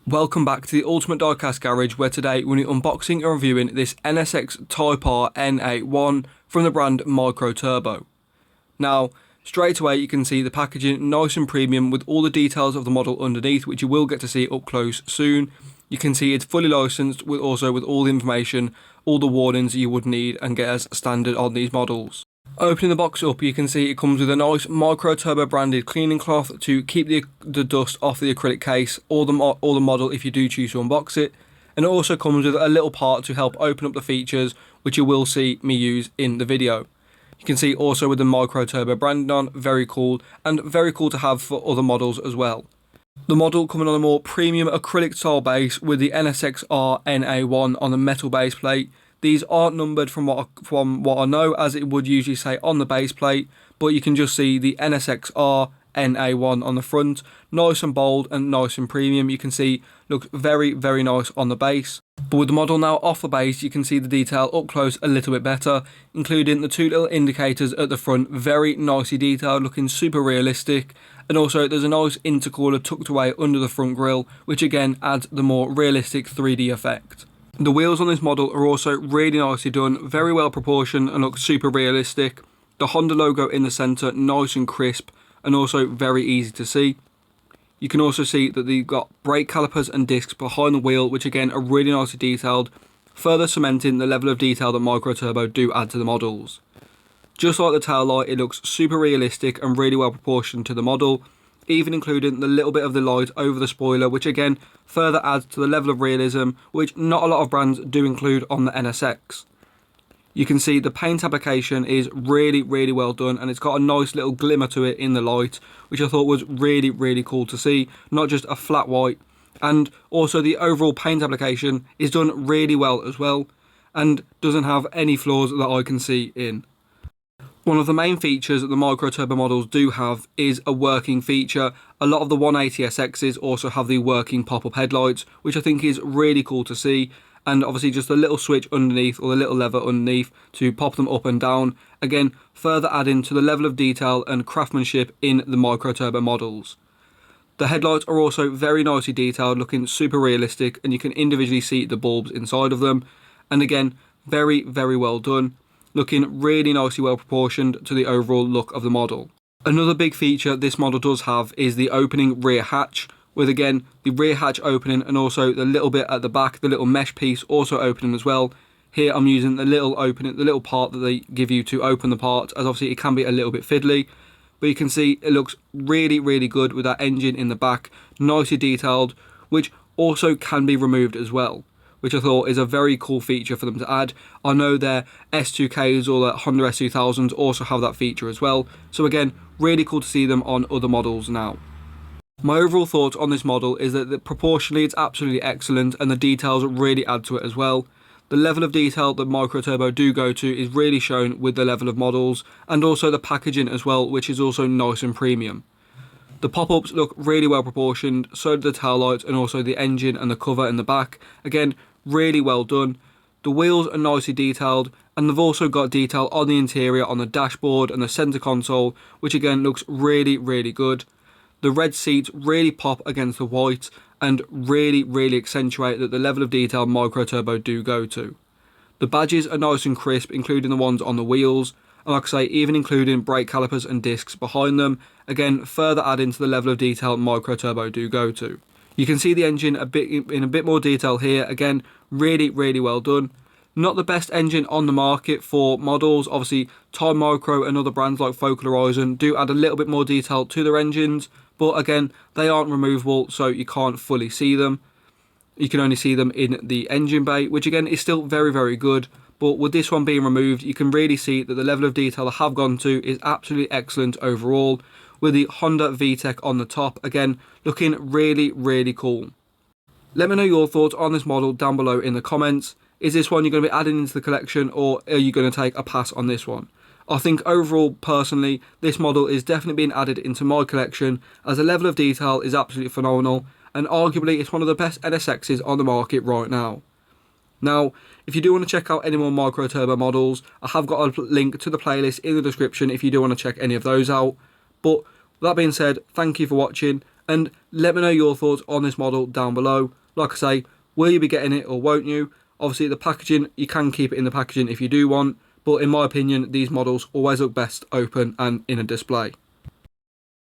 Welcome back to the Ultimate Diecast Garage, where today we're unboxing and reviewing this NSX-R N81 from the brand Microturbo. Now, straight away you can see the packaging nice and premium with all the details of the model underneath, which you will get to see up close soon. You can see it's fully licensed with all the information, all the warnings you would need and get as standard on these models. Opening the box up, you can see it comes with a nice Microturbo branded cleaning cloth to keep the dust off the acrylic case or the model if you do choose to unbox it. And it also comes with a little part to help open up the features, which you will see me use in the video. You can see also with the Microturbo branding on, very cool, and very cool to have for other models as well. The model coming on a more premium acrylic style base with the NSX-R NA1 on the metal base plate. These aren't numbered from what I know, as it would usually say on the base plate, but you can just see the NSX-R NA1 on the front, nice and bold and nice and premium. You can see looks very, very nice on the base. But with the model now off the base, you can see the detail up close a little bit better, including the two little indicators at the front, very nicely detailed, looking super realistic. And also there's a nice intercooler tucked away under the front grille, which again adds the more realistic 3D effect. The wheels on this model are also really nicely done, very well proportioned and look super realistic. The Honda logo in the centre, nice and crisp and also very easy to see. You can also see that they've got brake calipers and discs behind the wheel, which again are really nicely detailed, further cementing the level of detail that Microturbo do add to the models. Just like the tail light, it looks super realistic and really well proportioned to the model, even including the little bit of the light over the spoiler, which again further adds to the level of realism which not a lot of brands do include on the NSX. You can see the paint application is really well done, and it's got a nice little glimmer to it in the light, which I thought was really cool to see, not just a flat white. And also the overall paint application is done really well as well, and doesn't have any flaws that I can see in. One of the main features that the Microturbo models do have is a working feature. A lot of the 180SXs also have the working pop-up headlights, which I think is really cool to see. And obviously just a little switch underneath, or a little lever underneath to pop them up and down. Again, further adding to the level of detail and craftsmanship in the Microturbo models. The headlights are also very nicely detailed, looking super realistic, and you can individually see the bulbs inside of them. And again, very well done, looking really nicely well proportioned to the overall look of the model. Another big feature this model does have is the opening rear hatch, with again the rear hatch opening and also the little bit at the back, the little mesh piece also opening as well. Here I'm using the little part that they give you to open the part, as obviously it can be a little bit fiddly, but you can see it looks really good with that engine in the back, nicely detailed, which also can be removed as well, which I thought is a very cool feature for them to add. I know their S2Ks or their Honda S2000s also have that feature as well, so again, really cool to see them on other models now. My overall thoughts on this model is that proportionally it's absolutely excellent, and the details really add to it as well. The level of detail that Microturbo do go to is really shown with the level of models, and also the packaging as well, which is also nice and premium. The pop-ups look really well proportioned, so do the tail lights and also the engine and the cover in the back. Again, really well done. The wheels are nicely detailed, and they've also got detail on the interior, on the dashboard and the center console, which again looks really good. The red seats really pop against the white and really accentuate that the level of detail Microturbo do go to. The badges are nice and crisp, including the ones on the wheels, and like I say, even including brake calipers and discs behind them, again further adding to the level of detail Microturbo do go to. You can see the engine in a bit more detail here, again really well done. Not the best engine on the market for models, obviously Time Micro and other brands like Focal Horizon do add a little bit more detail to their engines, but again they aren't removable, so you can't fully see them. You can only see them in the engine bay, which again is still very good, but with this one being removed, you can really see that the level of detail I have gone to is absolutely excellent overall, with the Honda VTEC on the top, again looking really cool. Let me know your thoughts on this model down below in the comments. Is this one you're going to be adding into the collection, or are you going to take a pass on this one? I think overall, personally, this model is definitely being added into my collection, as the level of detail is absolutely phenomenal, and arguably it's one of the best NSXs on the market right now. Now, if you do want to check out any more Microturbo models, I have got a link to the playlist in the description if you do want to check any of those out. But with that being said, thank you for watching, And let me know your thoughts on this model down below. Like I say, will you be getting it or won't you? Obviously the packaging, you can keep it in the packaging if you do want, but in my opinion these models always look best open and in a display.